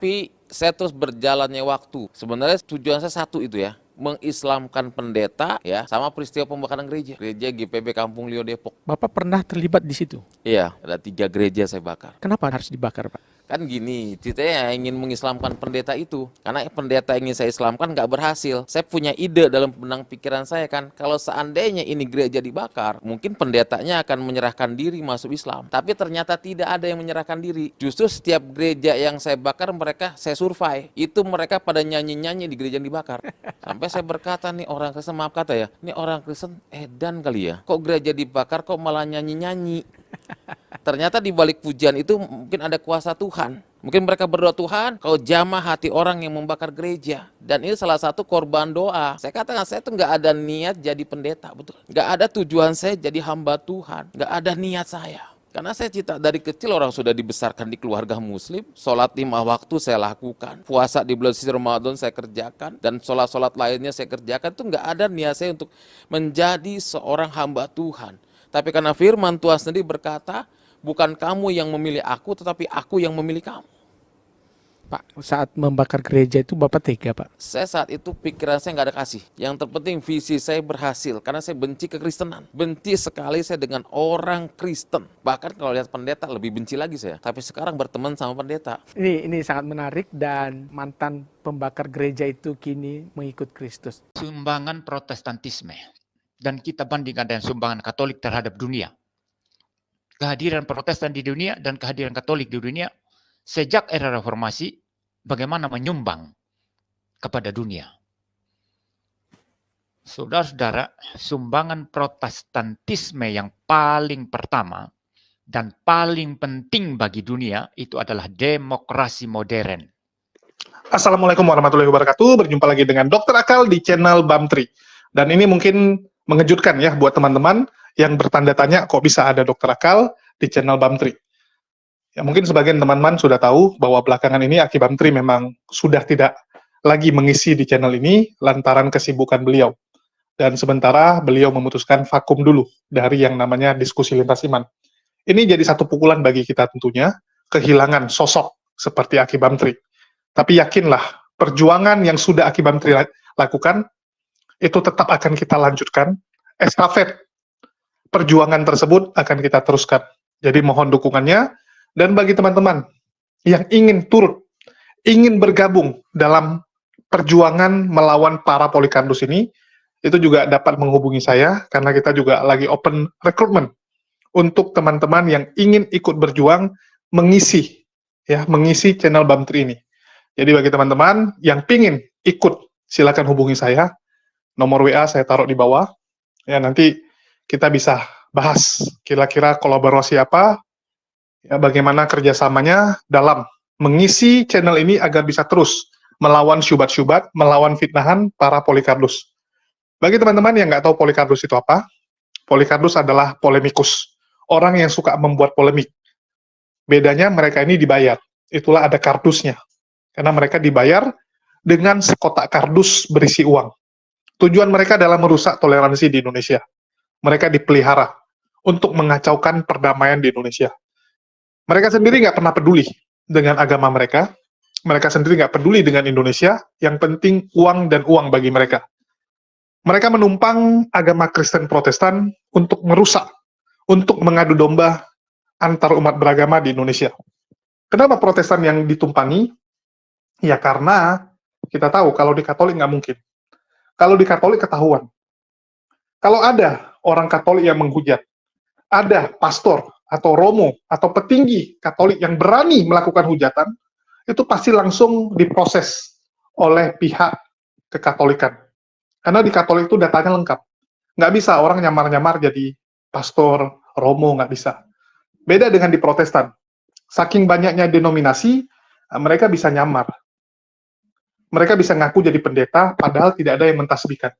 Tapi saya terus berjalannya waktu. Sebenarnya tujuan saya satu itu ya, mengislamkan pendeta ya, sama peristiwa pembakaran gereja. Gereja GPB Kampung Lio Depok. Bapak pernah terlibat di situ? Iya, ada 3 gereja saya bakar. Kenapa harus dibakar, Pak? Kan gini, ceritanya ingin mengislamkan pendeta itu. Karena pendeta ingin saya islamkan nggak berhasil. Saya punya ide dalam benang pikiran saya kan, kalau seandainya ini gereja dibakar, mungkin pendetanya akan menyerahkan diri masuk Islam. Tapi ternyata tidak ada yang menyerahkan diri. Justru setiap gereja yang saya bakar, mereka saya survei. Itu mereka pada nyanyi-nyanyi di gereja yang dibakar. Sampai saya berkata nih orang Kristen, maaf kata ya, ini orang Kristen edan kali ya. Kok gereja dibakar kok malah nyanyi-nyanyi? Ternyata di balik pujian itu mungkin ada kuasa Tuhan. Mungkin mereka berdoa, Tuhan, kau jamah hati orang yang membakar gereja. Dan ini salah satu korban doa. Saya katakan, saya tuh nggak ada niat jadi pendeta, betul. Nggak ada tujuan saya jadi hamba Tuhan. Nggak ada niat saya. Karena saya cita dari kecil orang sudah dibesarkan di keluarga muslim. Sholat 5 waktu saya lakukan. Puasa di bulan suci Ramadan saya kerjakan. Dan sholat-sholat lainnya saya kerjakan. Itu nggak ada niat saya untuk menjadi seorang hamba Tuhan. Tapi karena firman Tuhan sendiri berkata, bukan kamu yang memilih aku, tetapi aku yang memilih kamu. Pak, saat membakar gereja itu Bapak tega, Pak? Saya saat itu pikiran saya nggak ada kasih. Yang terpenting visi saya berhasil, karena saya benci kekristenan. Benci sekali saya dengan orang Kristen. Bahkan kalau lihat pendeta lebih benci lagi saya. Tapi sekarang berteman sama pendeta. Ini sangat menarik, dan mantan pembakar gereja itu kini mengikut Kristus. Sumbangan Protestantisme. Dan kita bandingkan dengan sumbangan Katolik terhadap dunia. Kehadiran Protestan di dunia dan kehadiran Katolik di dunia sejak era Reformasi bagaimana menyumbang kepada dunia. Saudara-saudara, sumbangan Protestantisme yang paling pertama dan paling penting bagi dunia itu adalah demokrasi modern. Assalamualaikum warahmatullahi wabarakatuh. Berjumpa lagi dengan Dr. Akal di channel Bamtri. Dan ini mungkin mengejutkan ya buat teman-teman yang bertanda tanya kok bisa ada Dr. Akal di channel Bamtri. Ya, mungkin sebagian teman-teman sudah tahu bahwa belakangan ini Aki Bamtri memang sudah tidak lagi mengisi di channel ini lantaran kesibukan beliau. Dan sementara beliau memutuskan vakum dulu dari yang namanya diskusi lintas iman. Ini jadi satu pukulan bagi kita tentunya, kehilangan sosok seperti Aki Bamtri. Tapi yakinlah, perjuangan yang sudah Aki Bamtri lakukan, itu tetap akan kita lanjutkan. Estafet perjuangan tersebut akan kita teruskan. Jadi mohon dukungannya, dan bagi teman-teman yang ingin turut, ingin bergabung dalam perjuangan melawan para Polycarpus ini, itu juga dapat menghubungi saya, karena kita juga lagi open recruitment untuk teman-teman yang ingin ikut berjuang mengisi channel Bamtri ini. Jadi bagi teman-teman yang ingin ikut, silakan hubungi saya. Nomor WA saya taruh di bawah. Ya, nanti kita bisa bahas kira-kira kolaborasi apa, ya, bagaimana kerjasamanya dalam mengisi channel ini agar bisa terus melawan syubhat-syubhat, melawan fitnahan para Polycarpus. Bagi teman-teman yang nggak tahu Polycarpus itu apa, Polycarpus adalah polemikus, orang yang suka membuat polemik. Bedanya mereka ini dibayar, itulah ada kardusnya, karena mereka dibayar dengan sekotak kardus berisi uang. Tujuan mereka adalah merusak toleransi di Indonesia. Mereka dipelihara untuk mengacaukan perdamaian di Indonesia. Mereka sendiri nggak pernah peduli dengan agama mereka. Mereka sendiri nggak peduli dengan Indonesia. Yang penting uang dan uang bagi mereka. Mereka menumpang agama Kristen Protestan untuk merusak, untuk mengadu domba antar umat beragama di Indonesia. Kenapa Protestan yang ditumpangi? Ya karena kita tahu kalau di Katolik nggak mungkin. Kalau di Katolik ketahuan. Kalau ada orang Katolik yang menghujat, ada pastor atau romo atau petinggi Katolik yang berani melakukan hujatan, itu pasti langsung diproses oleh pihak kekatolikan. Karena di Katolik itu datanya lengkap. Nggak bisa orang nyamar-nyamar jadi pastor, romo, nggak bisa. Beda dengan di Protestan. Saking banyaknya denominasi, mereka bisa nyamar. Mereka bisa ngaku jadi pendeta, padahal tidak ada yang mentasbihkan.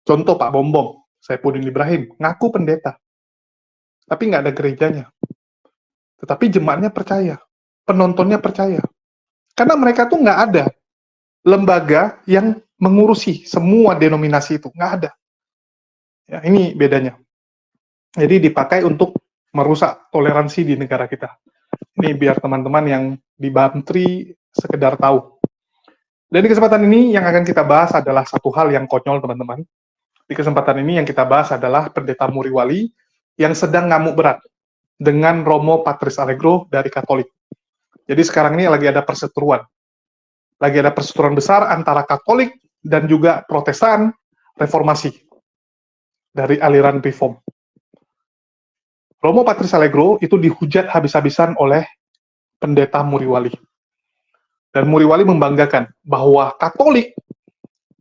Contoh Pak Bombong, Saifuddin Ibrahim, ngaku pendeta. Tapi nggak ada gerejanya. Tetapi jemaatnya percaya, penontonnya percaya. Karena mereka tuh nggak ada lembaga yang mengurusi semua denominasi itu, nggak ada. Ya, ini bedanya. Jadi dipakai untuk merusak toleransi di negara kita. Ini biar teman-teman yang di Bamtri sekedar tahu. Dan di kesempatan ini yang akan kita bahas adalah satu hal yang konyol, teman-teman. Di kesempatan ini yang kita bahas adalah Pendeta Muriwali yang sedang ngamuk berat dengan Romo Patris Allegro dari Katolik. Jadi sekarang ini lagi ada perseteruan. Lagi ada perseteruan besar antara Katolik dan juga Protestan Reformasi dari aliran Reform. Romo Patris Allegro itu dihujat habis-habisan oleh Pendeta Muriwali. Dan Muriwali membanggakan bahwa Katolik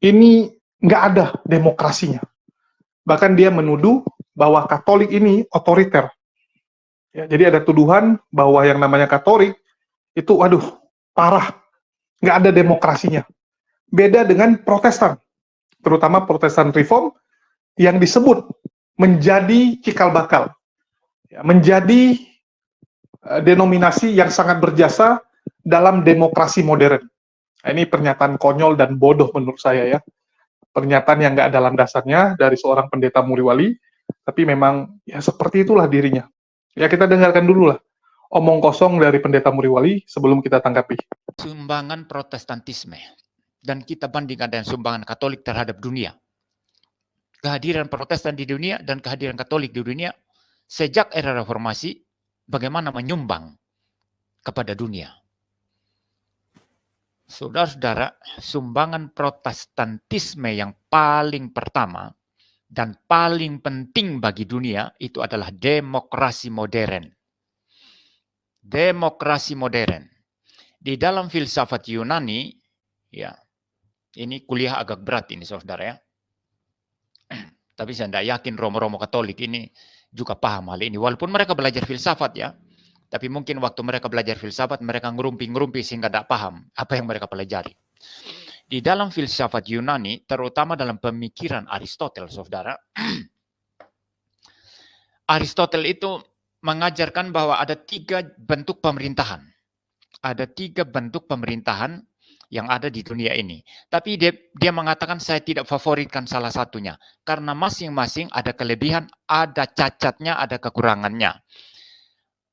ini nggak ada demokrasinya. Bahkan dia menuduh bahwa Katolik ini otoriter. Ya, jadi ada tuduhan bahwa yang namanya Katolik itu, waduh, parah, nggak ada demokrasinya. Beda dengan Protestan, terutama Protestan Reform yang disebut menjadi cikal bakal, ya, menjadi denominasi yang sangat berjasa dalam demokrasi modern. Nah, ini pernyataan konyol dan bodoh menurut saya ya. Pernyataan yang nggak ada landasannya dari seorang pendeta Muriwali, tapi memang ya seperti itulah dirinya. Ya kita dengarkan dulu lah omong kosong dari pendeta Muriwali sebelum kita tanggapi. Sumbangan Protestantisme dan kita bandingkan dengan sumbangan Katolik terhadap dunia. Kehadiran Protestan di dunia dan kehadiran Katolik di dunia sejak era Reformasi bagaimana menyumbang kepada dunia. Saudara-saudara, sumbangan Protestantisme yang paling pertama dan paling penting bagi dunia itu adalah demokrasi modern. Demokrasi modern. Di dalam filsafat Yunani, ya, ini kuliah agak berat ini saudara ya. Tapi saya tidak yakin Romo-Romo Katolik ini juga paham hal ini. Walaupun mereka belajar filsafat ya. Tapi mungkin waktu mereka belajar filsafat, mereka ngerumpi-ngerumpi sehingga tidak paham apa yang mereka pelajari. Di dalam filsafat Yunani, terutama dalam pemikiran Aristoteles, saudara. Aristoteles itu mengajarkan bahwa ada 3 bentuk pemerintahan. Ada 3 bentuk pemerintahan yang ada di dunia ini. Tapi dia mengatakan saya tidak favoritkan salah satunya. Karena masing-masing ada kelebihan, ada cacatnya, ada kekurangannya.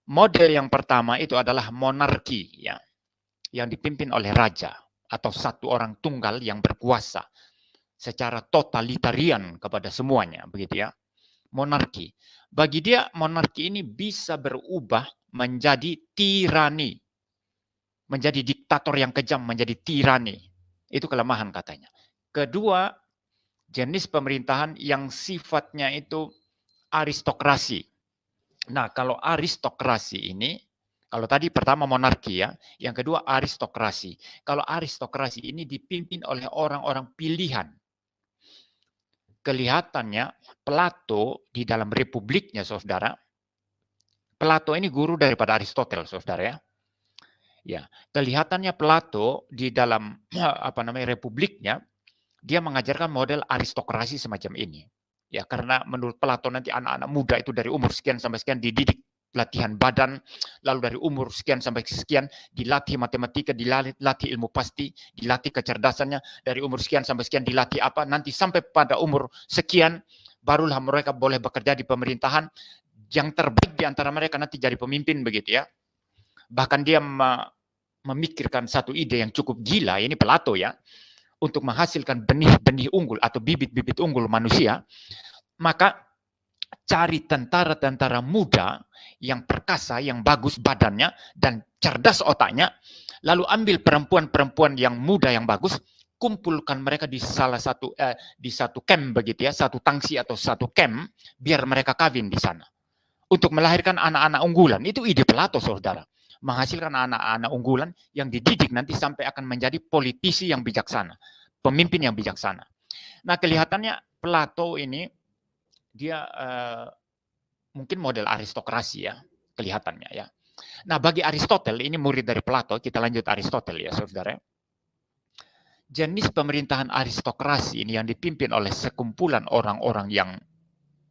Model yang pertama itu adalah monarki ya, yang dipimpin oleh raja atau satu orang tunggal yang berkuasa secara totalitarian kepada semuanya, begitu ya. Monarki. Bagi dia monarki ini bisa berubah menjadi tirani. Menjadi diktator yang kejam, menjadi tirani. Itu kelemahan katanya. Kedua, jenis pemerintahan yang sifatnya itu aristokrasi. Nah, kalau aristokrasi ini, kalau tadi pertama monarki ya, yang kedua aristokrasi. Kalau aristokrasi ini dipimpin oleh orang-orang pilihan. Kelihatannya Plato di dalam Republiknya, saudara. Plato ini guru daripada Aristoteles, saudara ya. Ya, kelihatannya Plato di dalam Republiknya, dia mengajarkan model aristokrasi semacam ini. Ya, karena menurut Plato nanti anak-anak muda itu dari umur sekian sampai sekian dididik latihan badan, lalu dari umur sekian sampai sekian dilatih matematika, dilatih ilmu pasti, dilatih kecerdasannya, dari umur sekian sampai sekian dilatih apa, nanti sampai pada umur sekian barulah mereka boleh bekerja di pemerintahan, yang terbaik di antara mereka nanti jadi pemimpin begitu ya. Bahkan dia memikirkan satu ide yang cukup gila, ini Plato ya, untuk menghasilkan benih-benih unggul atau bibit-bibit unggul manusia, maka cari tentara-tentara muda yang perkasa, yang bagus badannya dan cerdas otaknya, lalu ambil perempuan-perempuan yang muda yang bagus, kumpulkan mereka di salah satu di satu camp begitu ya, satu tangsi atau satu camp, biar mereka kawin di sana untuk melahirkan anak-anak unggulan. Itu ide Plato, saudara. Menghasilkan anak-anak unggulan yang dididik nanti sampai akan menjadi politisi yang bijaksana, pemimpin yang bijaksana. Nah, kelihatannya Plato ini dia mungkin model aristokrasi ya, kelihatannya ya. Nah, bagi Aristoteles, ini murid dari Plato, kita lanjut Aristoteles ya, saudara. Jenis pemerintahan aristokrasi ini yang dipimpin oleh sekumpulan orang-orang yang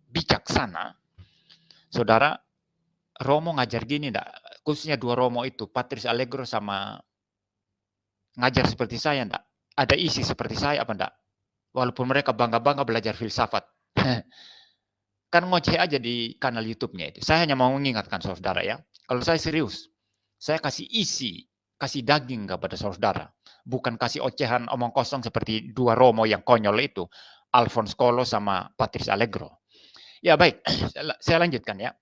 bijaksana, saudara. Romo ngajar gini enggak? Khususnya 2 Romo itu, Patris Allegro sama ngajar seperti saya enggak? Ada isi seperti saya apa enggak? Walaupun mereka bangga-bangga belajar filsafat. Kan ngoceh aja di kanal YouTube-nya itu. Saya hanya mau mengingatkan saudara ya. Kalau saya serius, saya kasih isi kasih daging kepada saudara. Bukan kasih ocehan omong kosong seperti dua Romo yang konyol itu. Alphonse Colo sama Patrice Allegro. Ya baik, saya lanjutkan ya.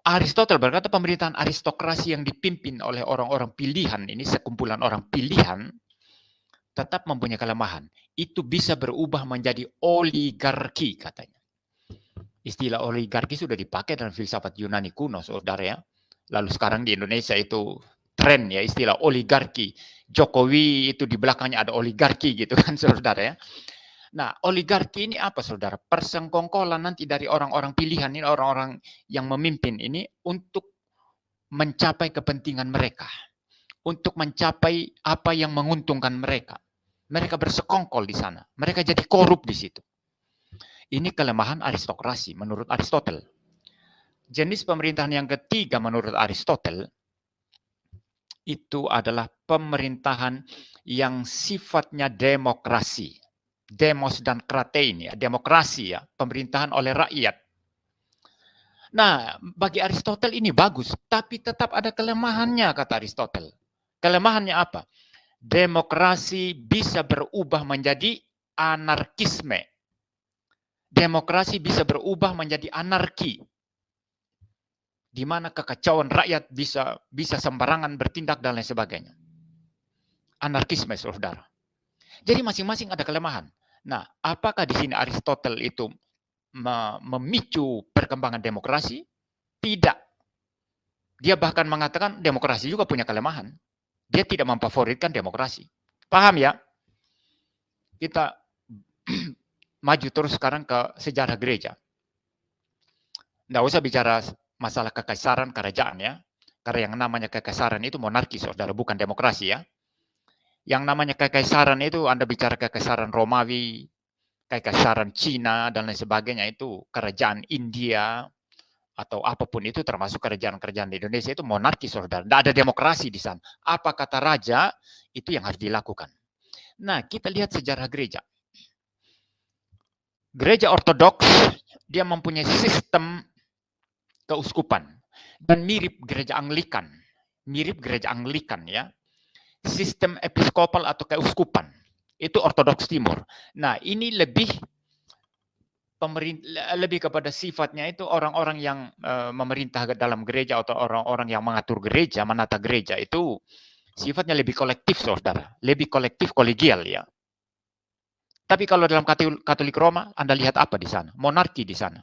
Aristoteles berkata pemerintahan aristokrasi yang dipimpin oleh orang-orang pilihan, ini sekumpulan orang pilihan, tetap mempunyai kelemahan. Itu bisa berubah menjadi oligarki katanya. Istilah oligarki sudah dipakai dalam filsafat Yunani kuno, saudara ya. Lalu sekarang di Indonesia itu tren ya, istilah oligarki. Jokowi itu di belakangnya ada oligarki gitu kan, saudara ya. Nah, oligarki ini apa, saudara? Persengkongkolan nanti dari orang-orang pilihan ini, orang-orang yang memimpin ini untuk mencapai kepentingan mereka. Untuk mencapai apa yang menguntungkan mereka. Mereka bersekongkol di sana. Mereka jadi korup di situ. Ini kelemahan aristokrasi menurut Aristoteles. Jenis pemerintahan yang ketiga menurut Aristoteles itu adalah pemerintahan yang sifatnya demokrasi. Demos dan kratein ya, demokrasi ya, pemerintahan oleh rakyat. Nah, bagi Aristoteles ini bagus, tapi tetap ada kelemahannya kata Aristoteles. Kelemahannya apa? Demokrasi bisa berubah menjadi anarkisme. Demokrasi bisa berubah menjadi anarki. Di mana kekacauan rakyat bisa sembarangan bertindak dan lain sebagainya. Anarkisme, saudara. Jadi masing-masing ada kelemahan. Nah, apakah di sini Aristoteles itu memicu perkembangan demokrasi? Tidak. Dia bahkan mengatakan demokrasi juga punya kelemahan. Dia tidak memfavoritkan demokrasi. Paham ya? Kita maju terus sekarang ke sejarah gereja. Nggak usah bicara masalah kekaisaran, kerajaan ya. Karena yang namanya kekaisaran itu monarki, saudara, bukan demokrasi ya. Yang namanya kekaisaran itu Anda bicara kekaisaran Romawi, kekaisaran Cina, dan lain sebagainya itu kerajaan India, atau apapun itu termasuk kerajaan-kerajaan di Indonesia itu monarki, saudara. Tidak ada demokrasi di sana. Apa kata raja, itu yang harus dilakukan. Nah, kita lihat sejarah gereja. Gereja Ortodoks, dia mempunyai sistem keuskupan. Dan mirip gereja Anglikan. Mirip gereja Anglikan ya. Sistem episkopal atau keuskupan. Itu Ortodoks Timur. Nah, ini lebih kepada sifatnya itu orang-orang yang memerintah dalam gereja atau orang-orang yang mengatur gereja, menata gereja itu sifatnya lebih kolektif, saudara. Lebih kolektif, kolegial ya. Tapi kalau dalam Katolik Roma, Anda lihat apa di sana? Monarki di sana.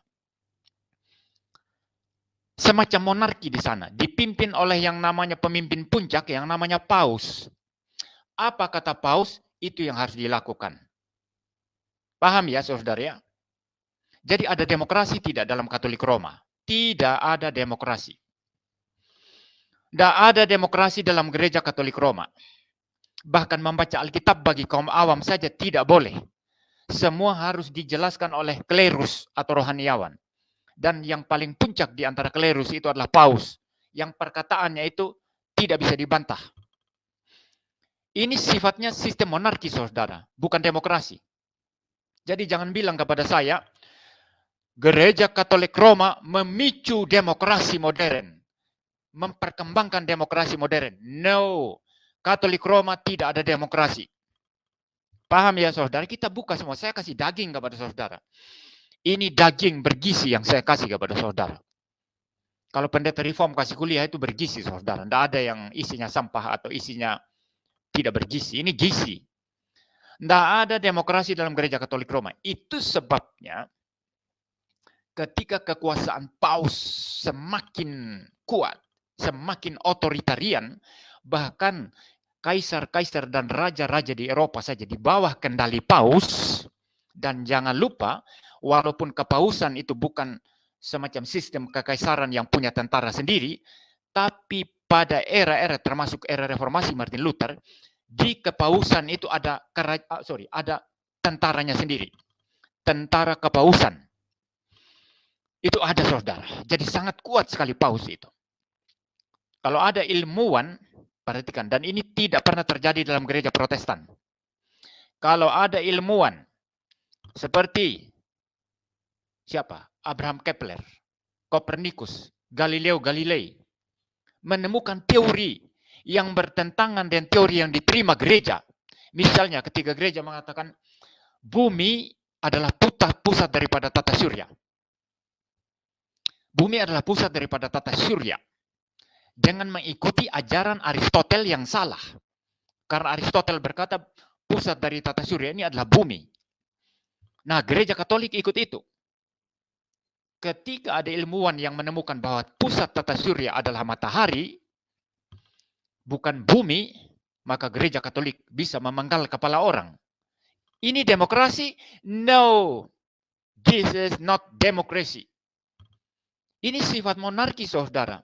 Semacam monarki di sana, dipimpin oleh yang namanya pemimpin puncak, yang namanya paus. Apa kata paus? Itu yang harus dilakukan. Paham ya, saudara ya? Jadi ada demokrasi tidak dalam Katolik Roma? Tidak ada demokrasi. Tidak ada demokrasi dalam gereja Katolik Roma. Bahkan membaca Alkitab bagi kaum awam saja tidak boleh. Semua harus dijelaskan oleh klerus atau rohaniawan. Dan yang paling puncak di antara klerus itu adalah paus. Yang perkataannya itu tidak bisa dibantah. Ini sifatnya sistem monarki, saudara. Bukan demokrasi. Jadi jangan bilang kepada saya, Gereja Katolik Roma memicu demokrasi modern. Memperkembangkan demokrasi modern. No. Katolik Roma tidak ada demokrasi. Paham ya, saudara? Kita buka semua. Saya kasih daging kepada saudara. Ini daging bergizi yang saya kasih kepada saudara. Kalau pendeta reform kasih kuliah itu bergizi, saudara. Tidak ada yang isinya sampah atau isinya tidak bergizi. Ini gizi. Tidak ada demokrasi dalam gereja Katolik Roma. Itu sebabnya ketika kekuasaan paus semakin kuat, semakin otoritarian, bahkan kaisar-kaisar dan raja-raja di Eropa saja di bawah kendali paus. Dan jangan lupa, walaupun kepausan itu bukan semacam sistem kekaisaran yang punya tentara sendiri, tapi pada era-era termasuk era reformasi Martin Luther, di kepausan itu ada tentaranya sendiri. Tentara kepausan. Itu ada, saudara. Jadi sangat kuat sekali paus itu. Kalau ada ilmuwan, perhatikan, dan ini tidak pernah terjadi dalam gereja Protestan. Kalau ada ilmuwan seperti siapa? Abraham Kepler, Copernicus, Galileo Galilei, menemukan teori yang bertentangan dengan teori yang diterima gereja. Misalnya ketika gereja mengatakan bumi adalah pusat daripada tata surya. Bumi adalah pusat daripada tata surya. Dengan mengikuti ajaran Aristoteles yang salah. Karena Aristoteles berkata pusat dari tata surya ini adalah bumi. Nah, gereja Katolik ikut itu. Ketika ada ilmuwan yang menemukan bahwa pusat tata surya adalah matahari, bukan bumi, maka gereja Katolik bisa memenggal kepala orang. Ini demokrasi? No. This is not democracy. Ini sifat monarki, saudara.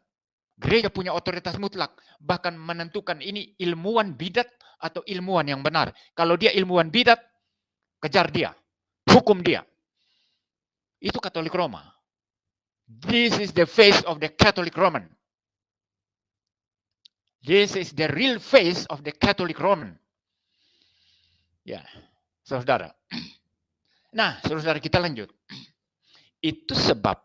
Gereja punya otoritas mutlak, bahkan menentukan ini ilmuwan bidat atau ilmuwan yang benar. Kalau dia ilmuwan bidat, kejar dia, hukum dia. Itu Katolik Roma. This is the face of the Catholic Roman. This is the real face of the Catholic Roman. Ya, saudara. Nah, saudara, kita lanjut. Itu sebab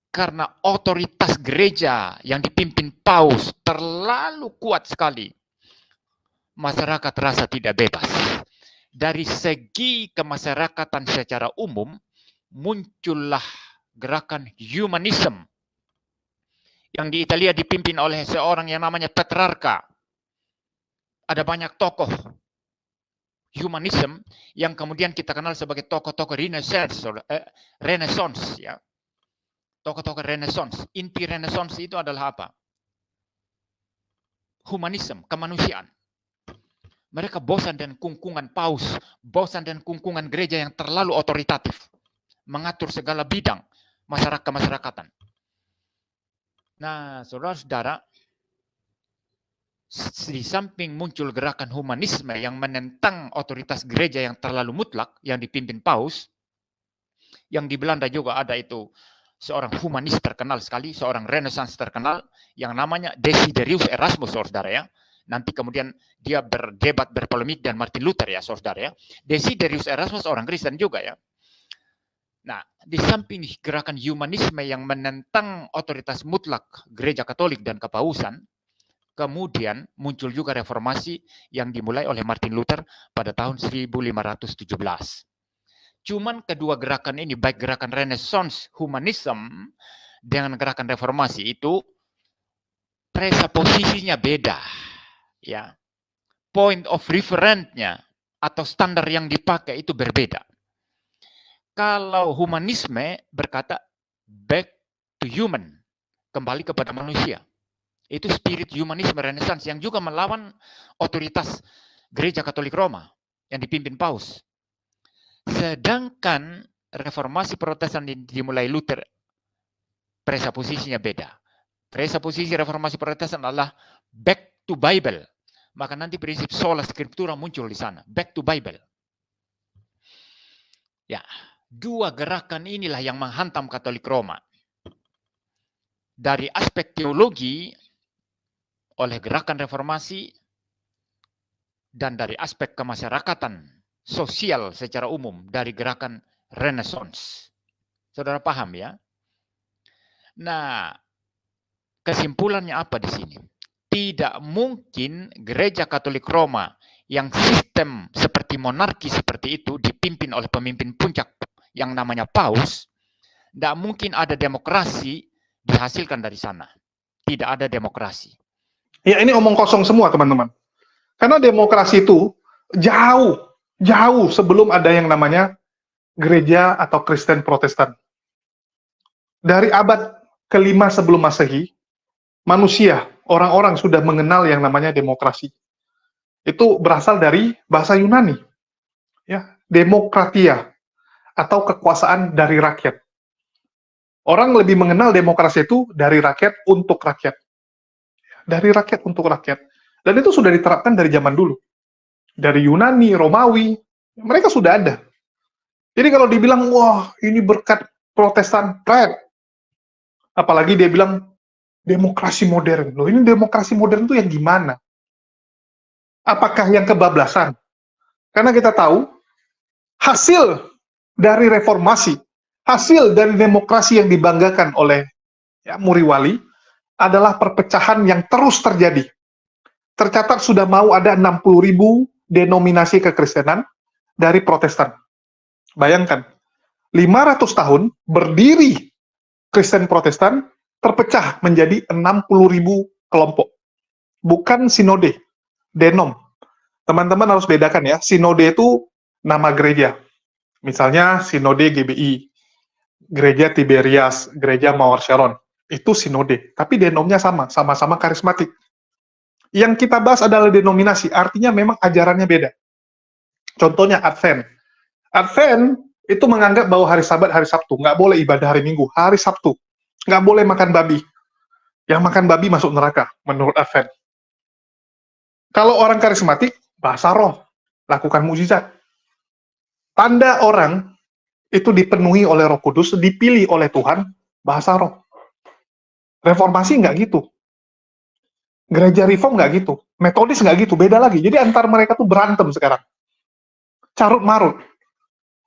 karena otoritas gereja yang dipimpin paus terlalu kuat sekali, masyarakat rasa tidak bebas. Dari segi kemasyarakatan secara umum, muncullah gerakan humanism yang di Italia dipimpin oleh seorang yang namanya Petrarca. Ada banyak tokoh humanism yang kemudian kita kenal sebagai tokoh-tokoh Renaissance, ya. Tokoh-tokoh Renaissance. Inti Renaissance itu adalah apa? Humanisme, kemanusiaan. Mereka bosan dengan kungkungan paus, bosan dengan kungkungan gereja yang terlalu otoritatif, mengatur segala bidang kemasyarakatan. Nah, saudara-saudara, di samping muncul gerakan humanisme yang menentang otoritas gereja yang terlalu mutlak, yang dipimpin paus, yang di Belanda juga ada itu seorang humanis terkenal sekali, seorang Renaissance terkenal, yang namanya Desiderius Erasmus, saudara ya. Nanti kemudian dia berdebat, berpolemik dengan Martin Luther ya, saudara ya. Desiderius Erasmus orang Kristen juga ya. Nah, di samping gerakan humanisme yang menentang otoritas mutlak gereja Katolik dan kepausan, kemudian muncul juga reformasi yang dimulai oleh Martin Luther pada tahun 1517. Cuman kedua gerakan ini, baik gerakan Renaissance, humanism, dengan gerakan reformasi itu, presupposisinya beda. Ya. Point of reference-nya atau standar yang dipakai itu berbeda. Kalau humanisme berkata back to human, kembali kepada manusia. Itu spirit humanisme Renaissance yang juga melawan otoritas gereja Katolik Roma yang dipimpin paus. Sedangkan reformasi Protestan dimulai Luther, presupposisinya beda. Presupposisi reformasi Protestan adalah back to Bible. Maka nanti prinsip sola scriptura muncul di sana, back to Bible. Ya, dua gerakan inilah yang menghantam Katolik Roma. Dari aspek teologi oleh gerakan reformasi dan dari aspek kemasyarakatan sosial secara umum dari gerakan Renaissance. Saudara paham ya? Nah, kesimpulannya apa di sini? Tidak mungkin gereja Katolik Roma yang sistem seperti monarki seperti itu dipimpin oleh pemimpin puncak yang namanya paus, tidak mungkin ada demokrasi dihasilkan dari sana. Tidak ada demokrasi. Ya, ini omong kosong semua, teman-teman. Karena demokrasi itu jauh sebelum ada yang namanya gereja atau Kristen Protestan. Dari abad ke-5 sebelum Masehi, manusia, orang-orang sudah mengenal yang namanya demokrasi. Itu berasal dari bahasa Yunani. Ya, demokratia atau kekuasaan dari rakyat. Orang lebih mengenal demokrasi itu dari rakyat untuk rakyat. Dari rakyat untuk rakyat. Dan itu sudah diterapkan dari zaman dulu. Dari Yunani, Romawi, mereka sudah ada. Jadi kalau dibilang, wah ini berkat Protestan, apalagi dia bilang demokrasi modern. Loh, ini demokrasi modern itu yang gimana? Apakah yang kebablasan? Karena kita tahu, hasil dari reformasi, hasil dari demokrasi yang dibanggakan oleh Muri Wali, adalah perpecahan yang terus terjadi. Tercatat sudah mau ada 60.000 denominasi kekristenan dari Protestan. Bayangkan, 500 tahun berdiri Kristen Protestan terpecah menjadi 60.000 kelompok. Bukan sinode, denom. Teman-teman harus bedakan ya, sinode itu nama gereja. Misalnya sinode GBI, gereja Tiberias, gereja Mawar Sharon. Itu sinode, tapi denomnya sama-sama karismatik. Yang kita bahas adalah denominasi, artinya memang ajarannya beda. Contohnya Advent. Advent itu menganggap bahwa hari Sabat, hari Sabtu, nggak boleh ibadah hari Minggu, hari Sabtu. Nggak boleh makan babi. Yang makan babi masuk neraka, menurut Advent. Kalau orang karismatik, bahasa roh, lakukan mukjizat. Tanda orang itu dipenuhi oleh Roh Kudus, dipilih oleh Tuhan, bahasa roh. Reformasi nggak gitu. Gereja Reform nggak gitu. Metodis nggak gitu, beda lagi. Jadi antar mereka tuh berantem sekarang. Carut marut.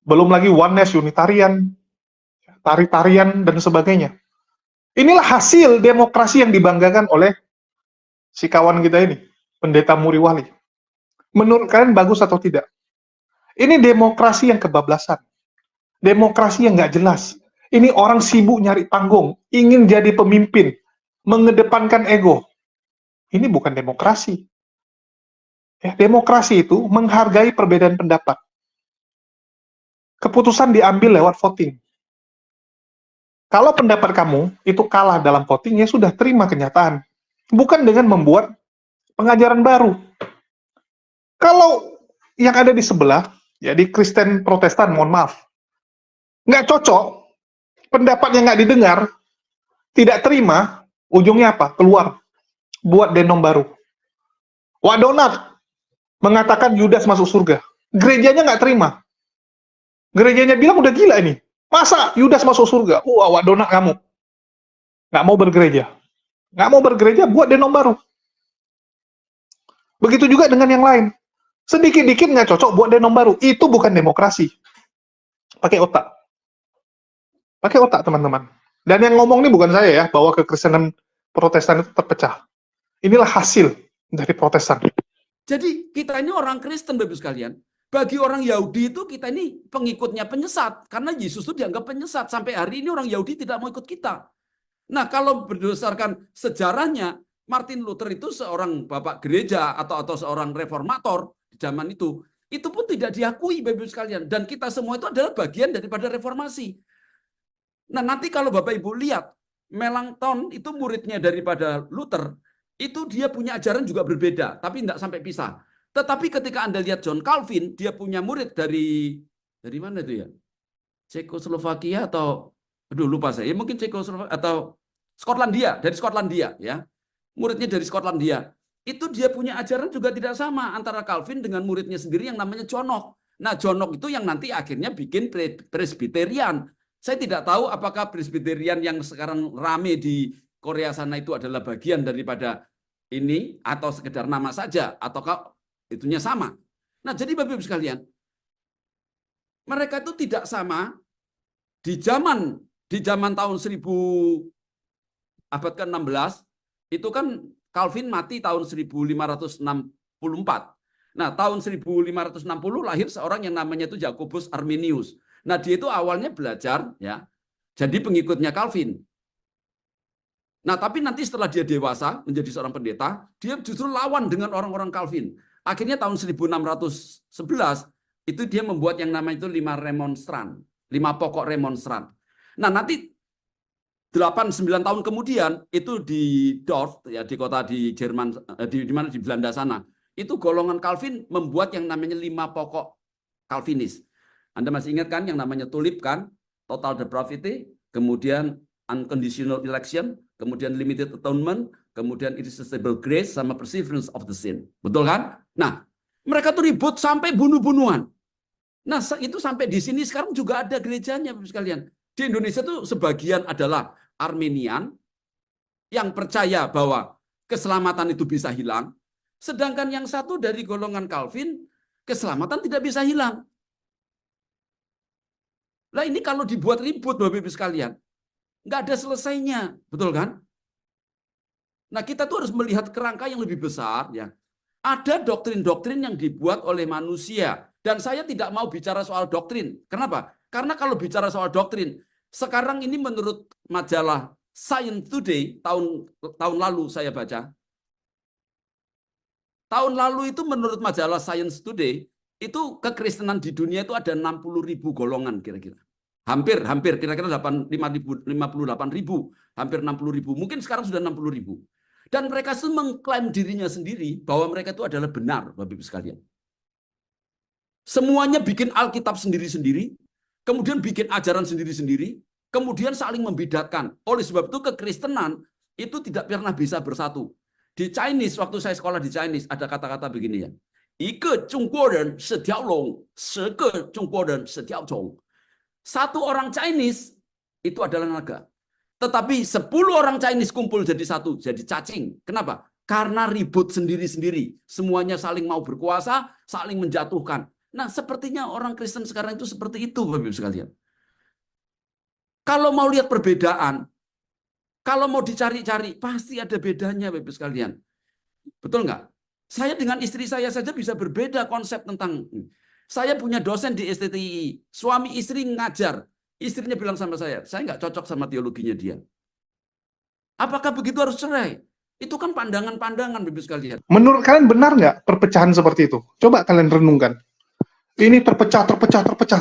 Belum lagi oneness, Unitarian, tari-tarian, dan sebagainya. Inilah hasil demokrasi yang dibanggakan oleh si kawan kita ini, Pendeta Muriwali. Menurut kalian bagus atau tidak? Ini demokrasi yang kebablasan. Demokrasi yang nggak jelas. Ini orang sibuk nyari panggung, ingin jadi pemimpin, mengedepankan ego. Ini bukan demokrasi. Ya, demokrasi itu menghargai perbedaan pendapat. Keputusan diambil lewat voting. Kalau pendapat kamu itu kalah dalam voting, ya sudah, terima kenyataan. Bukan dengan membuat pengajaran baru. Kalau yang ada di sebelah, ya di Kristen Protestan, mohon maaf, nggak cocok, pendapatnya nggak didengar, tidak terima, ujungnya apa? Keluar, buat denom baru. Wak Donat mengatakan Yudas masuk surga. Gerejanya nggak terima. Gerejanya bilang, udah gila ini. Masa Yudas masuk surga? Wak Donat kamu. Nggak mau bergereja. Nggak mau bergereja, buat denom baru. Begitu juga dengan yang lain. Sedikit-dikit nggak cocok, buat denom baru. Itu bukan demokrasi. Pakai otak. Pakai otak, teman-teman. Dan yang ngomong ini bukan saya ya, bahwa kekristenan Protestan itu terpecah. Inilah hasil dari Protestan. Jadi kita ini orang Kristen, Bapak sekalian. Bagi orang Yahudi itu kita ini pengikutnya penyesat. Karena Yesus itu dianggap penyesat. Sampai hari ini orang Yahudi tidak mau ikut kita. Nah, kalau berdasarkan sejarahnya, Martin Luther itu seorang bapak gereja atau seorang reformator di zaman itu pun tidak diakui, Bapak sekalian. Dan kita semua itu adalah bagian daripada reformasi. Nah, nanti kalau Bapak Ibu lihat, Melanchthon itu muridnya daripada Luther, itu dia punya ajaran juga berbeda, tapi tidak sampai pisah. Tetapi ketika Anda lihat John Calvin, dia punya murid dari mana itu ya? Cekoslovakia atau lupa saya, mungkin Cekoslovakia atau Skotlandia, dari Skotlandia ya. Muridnya dari Skotlandia. Itu dia punya ajaran juga tidak sama antara Calvin dengan muridnya sendiri yang namanya John Knox. Nah, John Knox itu yang nanti akhirnya bikin Presbyterian. Saya tidak tahu apakah Presbyterian yang sekarang rame di Korea sana itu adalah bagian daripada ini atau sekedar nama saja ataukah itunya sama. Nah, jadi Bapak Ibu sekalian, mereka itu tidak sama di zaman tahun 1000 abad ke-16 itu kan Calvin mati tahun 1564. Nah, tahun 1560 lahir seorang yang namanya itu Jacobus Arminius. Nah, dia itu awalnya belajar ya, jadi pengikutnya Calvin. Nah, tapi nanti setelah dia dewasa menjadi seorang pendeta, dia justru lawan dengan orang-orang Calvin. Akhirnya tahun 1611 itu dia membuat yang namanya itu 5 remonstran, 5 pokok remonstran. Nah, nanti 8-9 tahun kemudian itu di Dordt ya, di kota di Jerman, di Belanda sana, itu golongan Calvin membuat yang namanya 5 pokok Calvinis. Anda masih ingat kan yang namanya tulip kan, total depravity, kemudian unconditional election, kemudian limited atonement, kemudian irresistible grace, sama perseverance of the sin. Betul kan? Nah, mereka tuh ribut sampai bunuh-bunuhan. Nah, itu sampai di sini sekarang juga ada gerejanya, Bapak sekalian. Di Indonesia tuh sebagian adalah Armenian yang percaya bahwa keselamatan itu bisa hilang, sedangkan yang satu dari golongan Calvin, keselamatan tidak bisa hilang. Lah ini kalau dibuat ribut Bapak Ibu sekalian, nggak ada selesainya, betul kan? Nah, kita tuh harus melihat kerangka yang lebih besar, ya. Ada doktrin-doktrin yang dibuat oleh manusia, dan saya tidak mau bicara soal doktrin. Kenapa? Karena kalau bicara soal doktrin, sekarang ini menurut majalah Science Today tahun lalu saya baca. Tahun lalu itu menurut majalah Science Today, itu kekristenan di dunia itu ada 60.000 golongan kira-kira. Hampir kira-kira 58.000, hampir 60.000. Mungkin sekarang sudah 60.000. Dan mereka itu mengklaim dirinya sendiri bahwa mereka itu adalah benar, Bapak Ibu sekalian. Semuanya bikin Alkitab sendiri-sendiri, kemudian bikin ajaran sendiri-sendiri, kemudian saling membedakan. Oleh sebab itu kekristenan itu tidak pernah bisa bersatu. Di Chinese, waktu saya sekolah di Chinese, ada kata-kata begini ya. 一个中国人是条龙，10个中国人是条虫. Satu orang Chinese itu adalah naga. Tetapi 10 orang Chinese kumpul jadi satu, jadi cacing. Kenapa? Karena ribut sendiri-sendiri. Semuanya saling mau berkuasa, saling menjatuhkan. Nah, sepertinya orang Kristen sekarang itu seperti itu, Bapak Ibu sekalian. Kalau mau lihat perbedaan, kalau mau dicari-cari, pasti ada bedanya, Bapak Ibu sekalian. Betul nggak? Saya dengan istri saya saja bisa berbeda konsep tentang. Saya punya dosen di STTI, suami istri ngajar. Istrinya bilang sama saya nggak cocok sama teologinya dia. Apakah begitu harus cerai? Itu kan pandangan-pandangan, Bapak sekalian. Menurut kalian benar nggak perpecahan seperti itu? Coba kalian renungkan. Ini terpecah,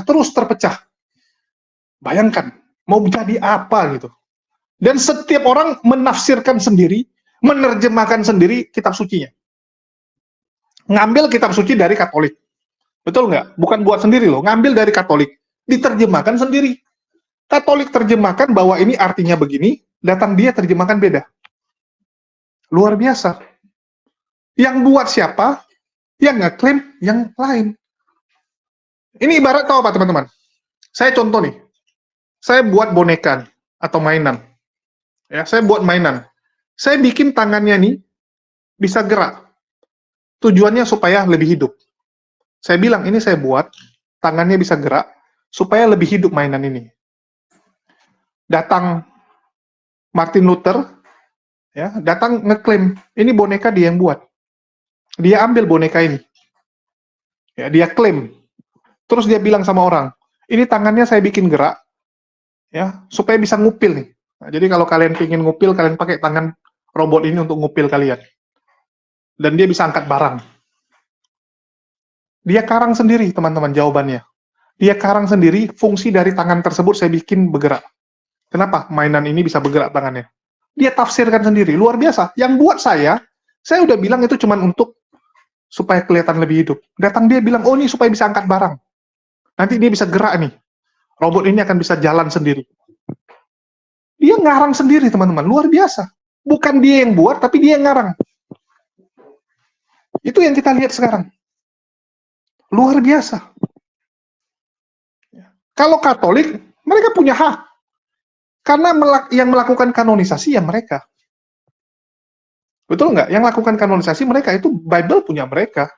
terus terpecah. Bayangkan, mau jadi apa gitu. Dan setiap orang menafsirkan sendiri, menerjemahkan sendiri kitab sucinya. Ngambil kitab suci dari Katolik. Betul nggak? Bukan buat sendiri loh, ngambil dari Katolik. Diterjemahkan sendiri. Katolik terjemahkan bahwa ini artinya begini, datang dia terjemahkan beda. Luar biasa. Yang buat siapa? Yang ngeklaim yang lain. Ini ibarat tahu apa teman-teman? Saya contoh nih. Saya buat boneka atau mainan. Ya, saya buat mainan. Saya bikin tangannya nih bisa gerak. Tujuannya supaya lebih hidup. Saya bilang ini saya buat tangannya bisa gerak supaya lebih hidup mainan ini. Datang Martin Luther, ya, datang ngeklaim ini boneka dia yang buat. Dia ambil boneka ini, ya, dia klaim. Terus dia bilang sama orang, ini tangannya saya bikin gerak, ya, supaya bisa ngupil nih. Nah, jadi kalau kalian ingin ngupil, kalian pakai tangan robot ini untuk ngupil kalian. Dan dia bisa angkat barang. Dia karang sendiri, teman-teman, jawabannya. Dia karang sendiri, fungsi dari tangan tersebut saya bikin bergerak. Kenapa mainan ini bisa bergerak tangannya? Dia tafsirkan sendiri, luar biasa. Yang buat saya udah bilang itu cuma untuk supaya kelihatan lebih hidup. Datang dia bilang, oh ini supaya bisa angkat barang. Nanti dia bisa gerak nih. Robot ini akan bisa jalan sendiri. Dia ngarang sendiri, teman-teman, luar biasa. Bukan dia yang buat, tapi dia yang ngarang. Itu yang kita lihat sekarang. Luar biasa. Kalau Katolik, mereka punya hak. Karena yang melakukan kanonisasi ya mereka. Betul nggak? Yang melakukan kanonisasi mereka, itu Bible punya mereka.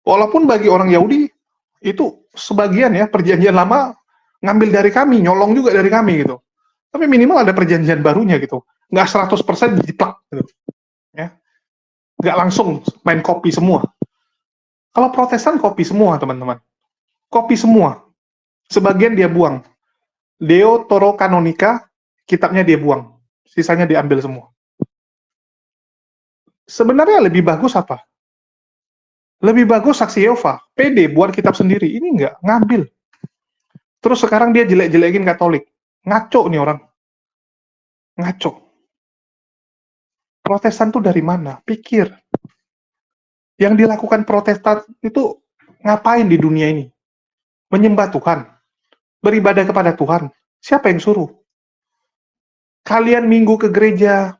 Walaupun bagi orang Yahudi, itu sebagian ya, perjanjian lama ngambil dari kami, nyolong juga dari kami gitu. Tapi minimal ada perjanjian barunya gitu. Nggak 100% dijiplak gitu. Ya. Nggak langsung main copy semua. Kalau Protestan copy semua, teman-teman. Copy semua. Sebagian dia buang. Deuterokanonika, kitabnya dia buang. Sisanya diambil semua. Sebenarnya lebih bagus apa? Lebih bagus saksi Yehova. PD buat kitab sendiri. Ini enggak, ngambil. Terus sekarang dia jelek-jelekin Katolik. Ngaco nih orang. Ngaco. Protestan tuh dari mana? Pikir. Yang dilakukan Protestan itu ngapain di dunia ini? Menyembah Tuhan. Beribadah kepada Tuhan. Siapa yang suruh? Kalian minggu ke gereja,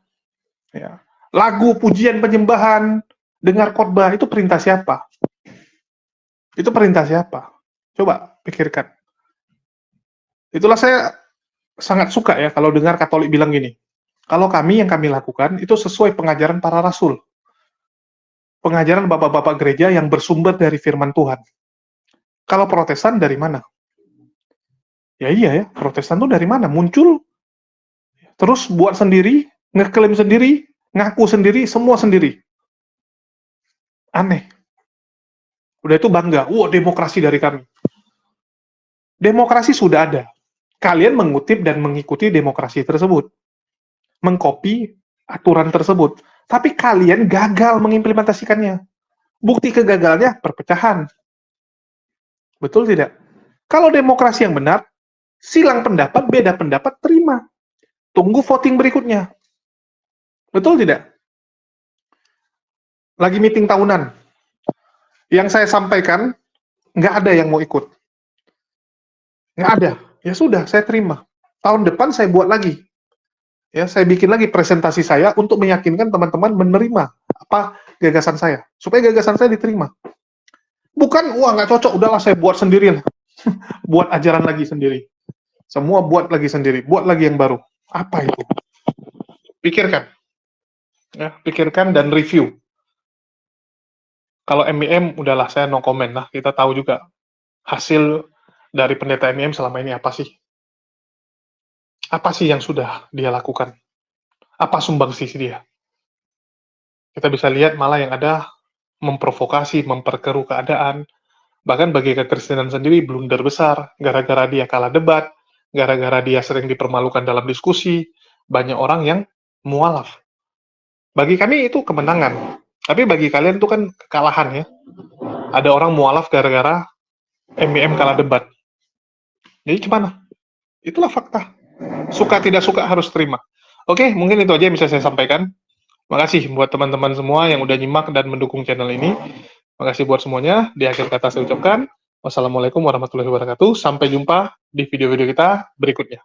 ya, lagu, pujian, penyembahan, dengar khotbah, itu perintah siapa? Itu perintah siapa? Coba pikirkan. Itulah saya sangat suka ya kalau dengar Katolik bilang gini, kalau kami yang kami lakukan itu sesuai pengajaran para rasul. Pengajaran bapak-bapak gereja yang bersumber dari firman Tuhan. Kalau Protestan dari mana? Ya iya ya, Protestan itu dari mana? Muncul, terus buat sendiri, ngeklaim sendiri, Ngaku sendiri, semua sendiri. Aneh. Udah itu bangga, wah demokrasi dari kami. Demokrasi sudah ada. Kalian mengutip dan mengikuti demokrasi tersebut. Mengcopy aturan tersebut. Tapi kalian gagal mengimplementasikannya. Bukti kegagalannya perpecahan. Betul tidak? Kalau demokrasi yang benar, silang pendapat, beda pendapat, terima. Tunggu voting berikutnya. Betul tidak? Lagi meeting tahunan. Yang saya sampaikan, nggak ada yang mau ikut. Nggak ada. Ya sudah, saya terima. Tahun depan saya buat lagi. Ya, saya bikin lagi presentasi saya untuk meyakinkan teman-teman menerima apa gagasan saya. Supaya gagasan saya diterima. Bukan, wah nggak cocok, udahlah saya buat sendiri. Buat ajaran lagi sendiri. Semua buat lagi sendiri. Buat lagi yang baru. Apa itu? Pikirkan. Ya, pikirkan dan review. Kalau MIM, udahlah saya no comment lah. Kita tahu juga hasil dari pendeta MIM selama ini apa sih? Apa sih yang sudah dia lakukan? Apa sumbangsih dia? Kita bisa lihat malah yang ada memprovokasi, memperkeruh keadaan. Bahkan bagi kekristenan sendiri blunder besar, gara-gara dia kalah debat, gara-gara dia sering dipermalukan dalam diskusi, banyak orang yang mualaf. Bagi kami itu kemenangan, tapi bagi kalian itu kan kekalahan ya. Ada orang mualaf gara-gara MIM kalah debat. Jadi gimana? Itulah fakta. Suka tidak suka harus terima. Oke, mungkin itu aja yang bisa saya sampaikan. Makasih buat teman-teman semua yang udah nyimak dan mendukung channel ini. Makasih buat semuanya. Di akhir kata saya ucapkan, wassalamualaikum warahmatullahi wabarakatuh. Sampai jumpa di video-video kita berikutnya.